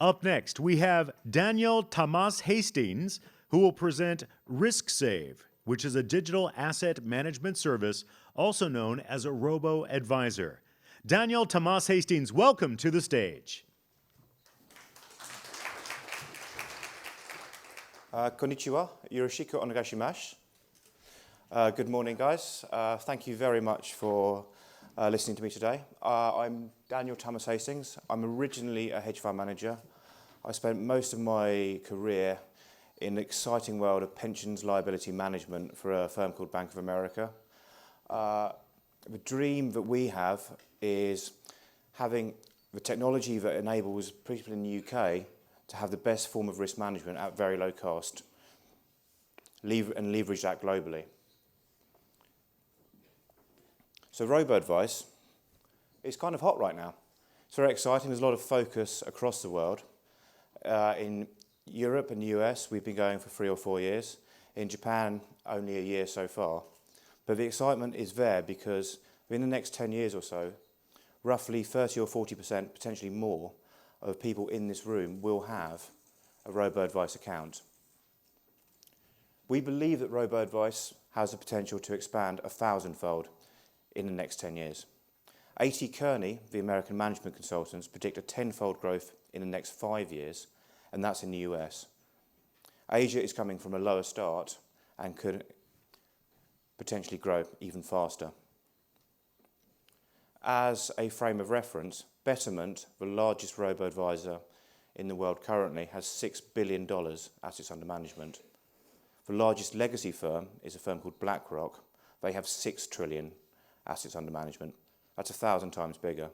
Up next, we have Daniel Tomas Hastings, who will present RiskSave, which is a digital asset management service, also known as a Robo-Advisor. Daniel Tomas Hastings, welcome to the stage. Konnichiwa, yoroshiku onegaishimasu. Good morning, guys. Thank you very much for listening to me today. I'm Daniel Tomas Hastings. I'm originally a hedge fund manager. I spent most of my career in the exciting world of pensions liability management for a firm called Bank of America. The dream that we have is having the technology that enables people in the UK to have the best form of risk management at very low cost and leverage that globally. So robo-advice is kind of hot right now. It's very exciting. There's a lot of focus across the world. In Europe and the US, we've been going for 3 or 4 years. In Japan, only a year so far. But the excitement is there because within the next 10 years or so, roughly 30 or 40%, potentially more, of people in this room will have a robo-advice account. We believe that robo-advice has the potential to expand 1,000-fold in the next 10 years. A.T. Kearney, the American management consultants, predict a 10-fold growth in the next 5 years, and that's in the US. Asia is coming from a lower start and could potentially grow even faster. As a frame of reference, Betterment, the largest robo-advisor in the world currently, has $6 billion assets under management. The largest legacy firm is a firm called BlackRock. They have 6 trillion assets under management. That's 1,000 times bigger.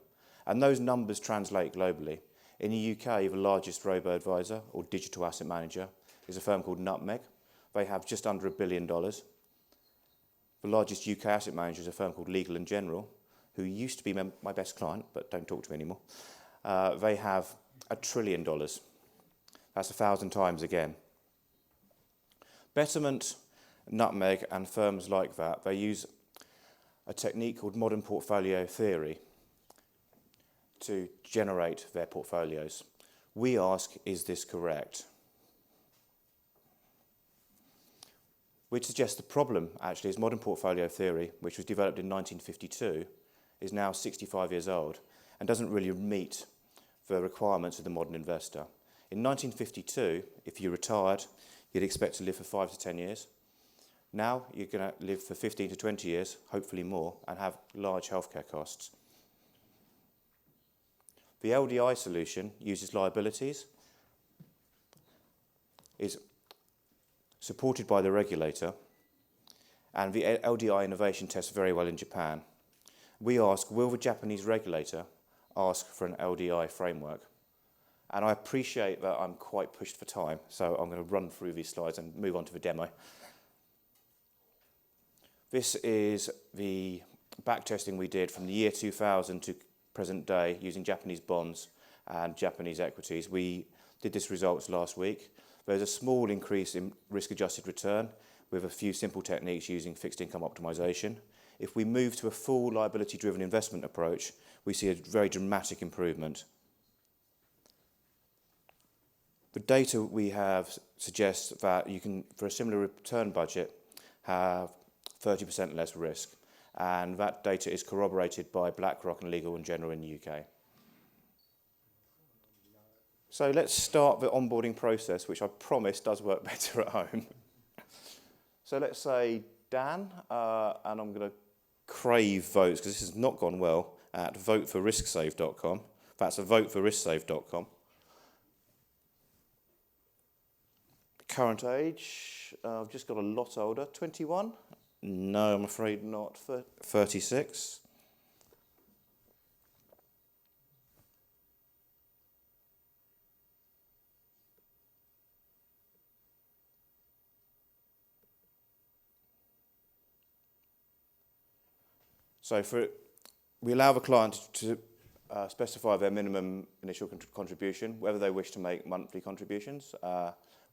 And those numbers translate globally. In the UK, the largest robo-advisor or digital asset manager is a firm called Nutmeg. They have just under $1 billion. The largest UK asset manager is a firm called Legal & General, who used to be my best client, but don't talk to me anymore. They have $1 trillion. That's 1,000 times again. Betterment, Nutmeg, and firms like that, they use a technique called modern portfolio theory to generate their portfolios. We ask, is this correct? We'd suggest the problem, actually, is modern portfolio theory, which was developed in 1952, is now 65 years old and doesn't really meet the requirements of the modern investor. In 1952, if you retired, you'd expect to live for 5 to 10 years. Now you're going to live for 15 to 20 years, hopefully more, and have large healthcare costs. The LDI solution uses liabilities, is supported by the regulator, and the LDI innovation tests very well in Japan. We ask, will the Japanese regulator ask for an LDI framework? And I appreciate that I'm quite pushed for time, so I'm going to run through these slides and move on to the demo. This is the backtesting we did from the year 2000 to present day using Japanese bonds and Japanese equities. We did this results last week. There's a small increase in risk-adjusted return with a few simple techniques using fixed income optimization. If we move to a full liability-driven investment approach, we see a very dramatic improvement. The data we have suggests that you can, for a similar return budget, have 30% less risk. And that data is corroborated by BlackRock and Legal & General in the UK. So let's start the onboarding process, which I promise does work better at home. So let's say Dan, and I'm going to crave votes, because this has not gone well, at voteforrisksave.com. That's a voteforrisksave.com. Current age, I've just got a lot older, 21. No, I'm afraid not. 36. So we allow the client to specify their minimum initial contribution, whether they wish to make monthly contributions.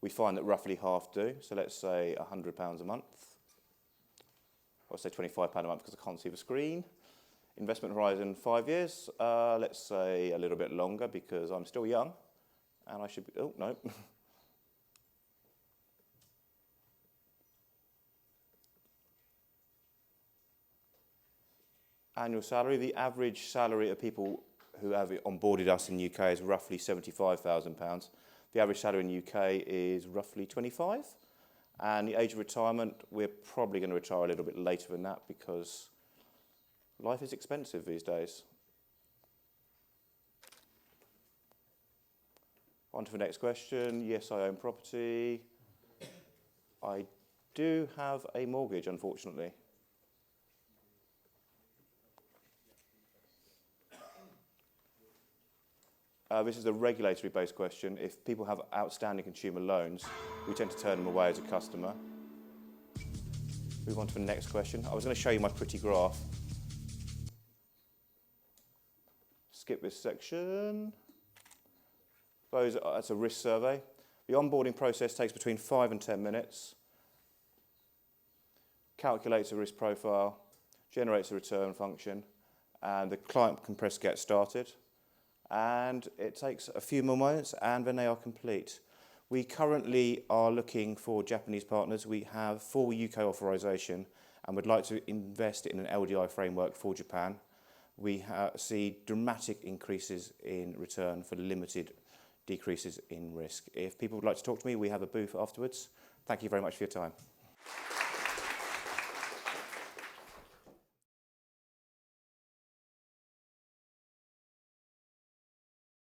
We find that roughly half do. So let's say £100 a month. I'll say £25 a month because I can't see the screen. Investment horizon 5 years. Let's say a little bit longer because I'm still young. And I should be, oh, no. Annual salary, the average salary of people who have onboarded us in the UK is roughly £75,000. The average salary in the UK is roughly 25. And the age of retirement, we're probably going to retire a little bit later than that because life is expensive these days. On to the next question. Yes, I own property. I do have a mortgage, unfortunately. This is a regulatory-based question. If people have outstanding consumer loans, we tend to turn them away as a customer. Move on to the next question. I was going to show you my pretty graph. Skip this section. That's a risk survey. The onboarding process takes between 5 and 10 minutes. Calculates a risk profile, generates a return function, and the client can press get started. And it takes a few more moments, and then they are complete. We currently are looking for Japanese partners. We have full UK authorization and would like to invest in an LDI framework for Japan. We see dramatic increases in return for limited decreases in risk. If people would like to talk to me, we have a booth afterwards. Thank you very much for your time.